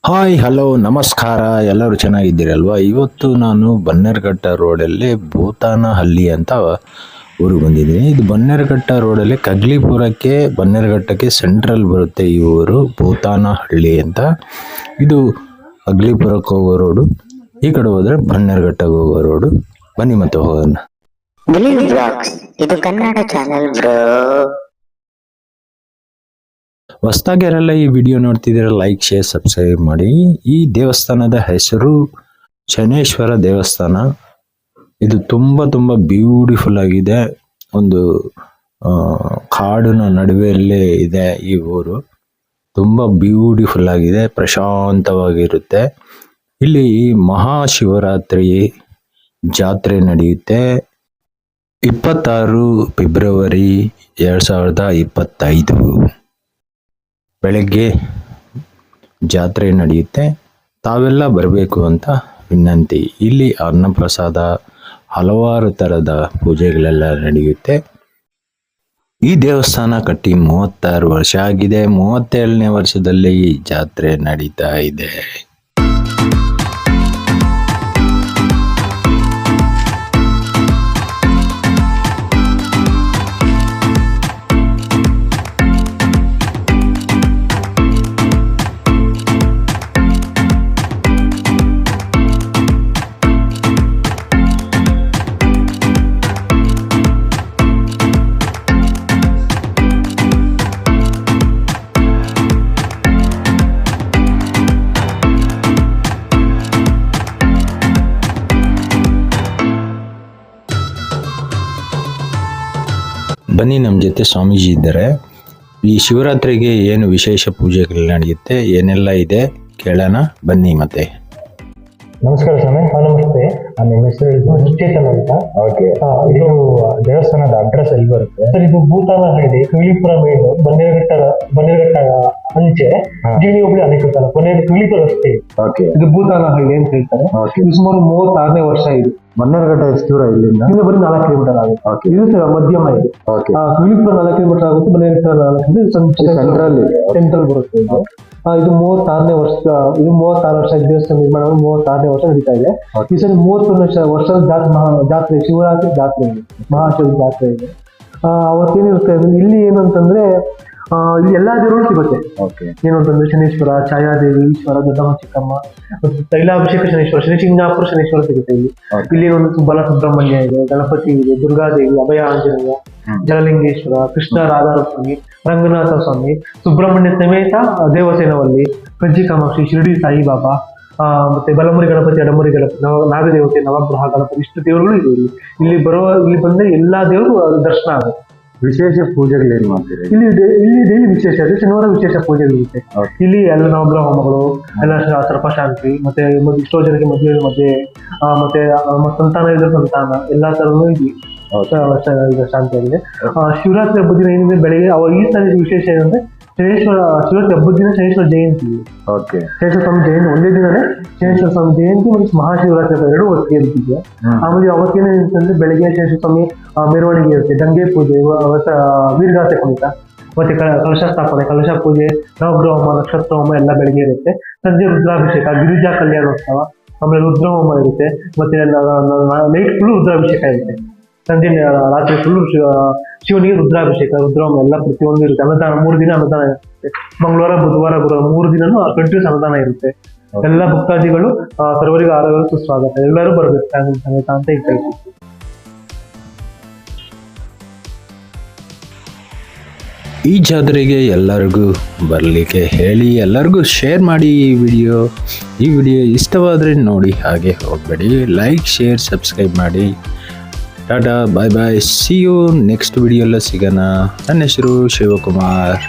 Hi hello ನಮಸ್ಕಾರ, ಎಲ್ಲರೂ ಚೆನ್ನಾಗಿದ್ದೀರಲ್ವಾ? ಇವತ್ತು ನಾನು ಬನ್ನೇರುಘಟ್ಟ ರೋಡಲ್ಲಿ ಭೂತಾನಹಳ್ಳಿ ಅಂತ ಊರಿಗೆ ಬಂದಿದ್ದೀನಿ. ಇದು ಬನ್ನೇರುಘಟ್ಟ ರೋಡಲ್ಲಿ ಕಗ್ಲಿಪುರಕ್ಕೆ ಬನ್ನೇರುಘಟ್ಟಕ್ಕೆ ಸೆಂಟ್ರಲ್ ಬರುತ್ತೆ ಈ ಊರು, ಭೂತಾನಹಳ್ಳಿ ಅಂತ. ಇದು ಕಗ್ಲಿಪುರಕ್ಕೆ ಹೋಗೋ ರೋಡು, ಈ ಕಡೆ ಹೋದ್ರೆ ಬನ್ನೇರುಘಟ್ಟಕ್ಕೆ ಹೋಗೋ ರೋಡು. ಬನ್ನಿ ಮತ್ತೆ ಹೋಗೋಣ. ಇದು ಕನ್ನಡ ಚಾನೆಲ್ ಬ್ರೋ. ಹೊಸದಾಗಿ ಯಾರೆಲ್ಲ ಈ ವಿಡಿಯೋ ನೋಡ್ತಿದ್ದೀರ, ಲೈಕ್ ಶೇರ್ ಸಬ್ಸ್ಕ್ರೈಬ್ ಮಾಡಿ. ಈ ದೇವಸ್ಥಾನದ ಹೆಸರು ಶನೇಶ್ವರ ದೇವಸ್ಥಾನ. ಇದು ತುಂಬ ಬ್ಯೂಟಿಫುಲ್ ಆಗಿದೆ. ಒಂದು ಕಾಡಿನ ನಡುವೆಯಲ್ಲೇ ಇದೆ ಈ ಊರು. ತುಂಬ ಬ್ಯೂಟಿಫುಲ್ ಆಗಿದೆ, ಪ್ರಶಾಂತವಾಗಿರುತ್ತೆ. ಇಲ್ಲಿ ಮಹಾಶಿವರಾತ್ರಿ ಜಾತ್ರೆ ನಡೆಯುತ್ತೆ 26 ಫೆಬ್ರವರಿ 2025 ಬೆಳಗ್ಗೆ ಜಾತ್ರೆ ನಡೆಯುತ್ತೆ. ತಾವೆಲ್ಲ ಬರಬೇಕು ಅಂತ ವಿನಂತಿ. ಇಲ್ಲಿ ಅನ್ನಪ್ರಸಾದ, ಹಲವಾರು ಥರದ ಪೂಜೆಗಳೆಲ್ಲ ನಡೆಯುತ್ತೆ. ಈ ದೇವಸ್ಥಾನ ಕಟ್ಟಿ 36 ವರ್ಷ ಆಗಿದೆ. 37ನೇ ವರ್ಷದಲ್ಲಿ ಈ ಜಾತ್ರೆ ನಡೀತಾ ಇದೆ. ಬನ್ನಿ, ನಮ್ಮ ಜೊತೆ ಸ್ವಾಮೀಜಿ ಇದ್ದಾರೆ. ಈ ಶಿವರಾತ್ರಿಗೆ ಏನು ವಿಶೇಷ ಪೂಜೆಗಳು ನಡೆಯುತ್ತೆ, ಏನೆಲ್ಲ ಇದೆ ಕೇಳೋಣ ಬನ್ನಿ. ಮತ್ತೆ ನಮಸ್ಕಾರ ಸ್ವಾಮಿ. ನಮಸ್ತೆ. ನಿಮ್ಮ ಹೆಸರು ಚೇತನ್ ಅಂತ. ಓಕೆ. ಇದು ದೇವಸ್ಥಾನದ ಅಡ್ರೆಸ್ ಎಲ್ಲಿ ಬರುತ್ತೆ ಸರ್? ಇದು ಭೂತಾನಹಳ್ಳಿ, ಕಗ್ಲಿಪುರ ಮೇಲು, ಬನ್ನೇರುಘಟ್ಟ ಅಂಚೆ, ಜೀನಿ ಹೋಬಳಿ ಅನೇಕೃತ ಕಗ್ಲಿಪುರ ರಸ್ತೆ. ಇದು ಭೂತಾನಹಳ್ಳಿ ಅಂತ ಹೇಳ್ತಾರೆ. ಇದು ಸುಮಾರು 36ನೇ ವರ್ಷ. ಇದು ಬನ್ನೇರುಘಟ್ಟ ಎಷ್ಟು ದೂರ ಇಲ್ಲಿಂದ? ಬರೀ 4 ಕಿಲೋಮೀಟರ್ ಆಗುತ್ತೆ. ಇದು ಮಧ್ಯಮ. ಇದು ಕಗ್ಲಿಪುರ 4 ಕಿಲೋಮೀಟರ್ ಆಗುತ್ತೆ. ಬನ್ನೇರುಘಟ್ಟ 4 ಸೆಂಟ್ರಲ್ ಬರುತ್ತೆ. ಇದು 36ನೇ ವರ್ಷ. ಇದು 36 ವರ್ಷ ದೇವಸ್ಥಾನ ನಿರ್ಮಾಣ 36ನೇ ವರ್ಷ ನಡೀತಾ ಇದೆ. ಈ ಸರಿ 30 ವರ್ಷದ ಜಾತ್ರೆ, ಶಿವರಾತ್ರಿ ಜಾತ್ರೆ ಇದೆ, ಮಹಾಶಿವ ಜಾತ್ರೆ ಇದೆ. ಅವತ್ತೇನಿರುತ್ತೆ ಅಂದ್ರೆ ಇಲ್ಲಿ ಏನಂತಂದ್ರೆ ಇಲ್ಲಿ ಎಲ್ಲಾ ದೇವರುಗಳು ಸಿಗುತ್ತೆ. ಏನು ಅಂತಂದ್ರೆ ಶನೇಶ್ವರ, ಛಾಯಾದೇವಿ, ಈಶ್ವರ, ದೊಡ್ಡಮ್ಮ, ಚಿಕ್ಕಮ್ಮ, ಮತ್ತು ತೈಲಾಭಿಷೇಕ ಶನೇಶ್ವರ, ಶ್ರೀ ಚಿಂಗಾಪುರ ಶನೇಶ್ವರ ಸಿಗುತ್ತೆ ಇಲ್ಲಿ. ಇಲ್ಲಿ ಒಂದು ಬಾಲಸುಬ್ರಹ್ಮಣ್ಯ ಇದೆ, ಗಣಪತಿ ಇದೆ, ದುರ್ಗಾದೇವಿ, ಅಭಯ ಆಂಜನೇಯ, ಜಲಲಿಂಗೇಶ್ವರ, ಕೃಷ್ಣ ರಾಧಾಸ್ವಾಮಿ, ರಂಗನಾಥ ಸ್ವಾಮಿ, ಸುಬ್ರಹ್ಮಣ್ಯ ಸಮೇತ ದೇವಸೇನವಲ್ಲಿ, ಕಜ್ಜಿ ಕಾಮಾಕ್ಷಿ, ಶಿರಡಿ ಸಾಯಿಬಾಬಾ, ಮತ್ತೆ ಬಲಮುರಿ ಗಣಪತಿ, ಎಡಮುರಿ ಗಣಪತಿ, ನಾಗದೇವತೆ, ನವಗ್ರಹ ಗಣಪತಿ, ಇಷ್ಟು ದೇವರುಗಳು ಇದೆ ಇಲ್ಲಿ. ಇಲ್ಲಿ ಬಂದ್ರೆ ಎಲ್ಲಾ ದೇವರು ದರ್ಶನ ಆಗುತ್ತೆ. ವಿಶೇಷ ಪೂಜೆಗಳು ಏನ್ ಮಾಡ್ತೀರಿ ಇಲ್ಲಿ ಡೈಲಿ ವಿಶೇಷ ಇದೆ. ಶನಿವಾರ ವಿಶೇಷ ಪೂಜೆಗಳಿರುತ್ತೆ. ಇಲ್ಲಿ ಎಲ್ಲ ನವಗ್ರಹ ಹೋಮಗಳು, ಎಲ್ಲ ಸರ್ಪಶಾಂತಿ, ಮತ್ತೆ ಎಷ್ಟೋ ಜನಕ್ಕೆ ಮದುವೆ ಮತ್ತೆ ಸಂತಾನ ಇದ್ರೆ ಸಂತಾನ, ಎಲ್ಲಾ ತರನು ಇದೆ ಶಾಂತಿ ಆಗಿದೆ. ಶಿವರಾತ್ರಿ ಹಬ್ಬದ ದಿನ ಏನಿದೆ ಬೆಳಿಗ್ಗೆ ಈ ಸಾರಿ ವಿಶೇಷ ಏನಂದ್ರೆ ಶಿವರಾತ್ರಿ ಹಬ್ಬದ ದಿನ ಶನೇಶ್ವರ ಜಯಂತಿ. ಶನೇಶ್ವರ ಸ್ವಾಮಿ ಜಯಂತಿ ಒಂದೇ ದಿನನೇ ಶನೇಶ್ವರ ಸ್ವಾಮಿ ಜಯಂತಿ ಮತ್ತು ಮಹಾಶಿವರಾತ್ರಿ ಎರಡು ಒಟ್ಟಿಗೆ ಇರ್ತಿದೆ. ಆಮೇಲೆ ಅವತ್ತೇನಂತಂದ್ರೆ ಬೆಳಗ್ಗೆ ಶನೇಶ್ವರ ಸ್ವಾಮಿ ಮೆರವಣಿಗೆ ಇರುತ್ತೆ, ಗಂಗೆ ಪೂಜೆ, ವೀರಗಾಸೆ ಕುಣಿತ, ಮತ್ತೆ ಕಲಶ ಸ್ಥಾಪನೆ, ಕಲಶ ಪೂಜೆ, ನವಗ್ರಹ ಹೋಮ, ನಕ್ಷತ್ರ ಹೋಮ ಎಲ್ಲ ಬೆಳಗ್ಗೆ ಇರುತ್ತೆ. ಸಂಜೆ ರುದ್ರಾಭಿಷೇಕ, ಗಿರಿಜಾ ಕಲ್ಯಾಣೋತ್ಸವ, ಆಮೇಲೆ ರುದ್ರ ಹೋಮ ಇರುತ್ತೆ. ಮತ್ತೆ ನೈಟ್ ಫುಲ್ ರುದ್ರಾಭಿಷೇಕ ಇರುತ್ತೆ. ಸಂಜೆ ರಾತ್ರಿ ಫುಲ್ ಶಿವನಿಗೆ ರುದ್ರಾಭಿಷೇಕ, ರುದ್ರಹೋಮ ಎಲ್ಲ ಪ್ರತಿಯೊಂದು ಇರುತ್ತೆ. ಅನ್ನದಾನ 3 ದಿನ ಅನ್ನದಾನ ಇರುತ್ತೆ. ಮಂಗಳವಾರ, ಬುಧವಾರ, ಗುರುವಾರ 3 ದಿನನೂ ಕಂಟಿನ್ಯೂಸ್ ಅನ್ನದಾನ ಇರುತ್ತೆ. ಎಲ್ಲ ಭಕ್ತಾದಿಗಳು ಸರ್ವರಿಗೂ ಆರೋಗ್ಯ ಸುಸ್ವಾಗತ, ಎಲ್ಲರೂ ಬರ್ಬೇಕು ಫ್ಯಾಮಿಲಿ ಸಮೇತ ಅಂತ ಹೇಳ್ತಾ ಇದ್ದೀವಿ. ಈ ಜಾತ್ರೆಗೆ ಎಲ್ಲರಿಗೂ ಬರಲಿಕ್ಕೆ ಹೇಳಿ, ಎಲ್ಲರಿಗೂ ಶೇರ್ ಮಾಡಿ ಈ ವಿಡಿಯೋ ಇಷ್ಟವಾದರೆ ನೋಡಿ, ಹಾಗೆ ಹೋಗಬೇಡಿ. ಲೈಕ್ ಶೇರ್ ಸಬ್ಸ್ಕ್ರೈಬ್ ಮಾಡಿ. ಟಾಟಾ, ಬಾಯ್ ಬಾಯ್, ಸಿ ಯು ನೆಕ್ಸ್ಟ್ ವಿಡಿಯೋ ಎಲ್ಲ ಸಿಗೋಣ. ನನ್ನ ಹೆಸರು ಶಿವಕುಮಾರ್.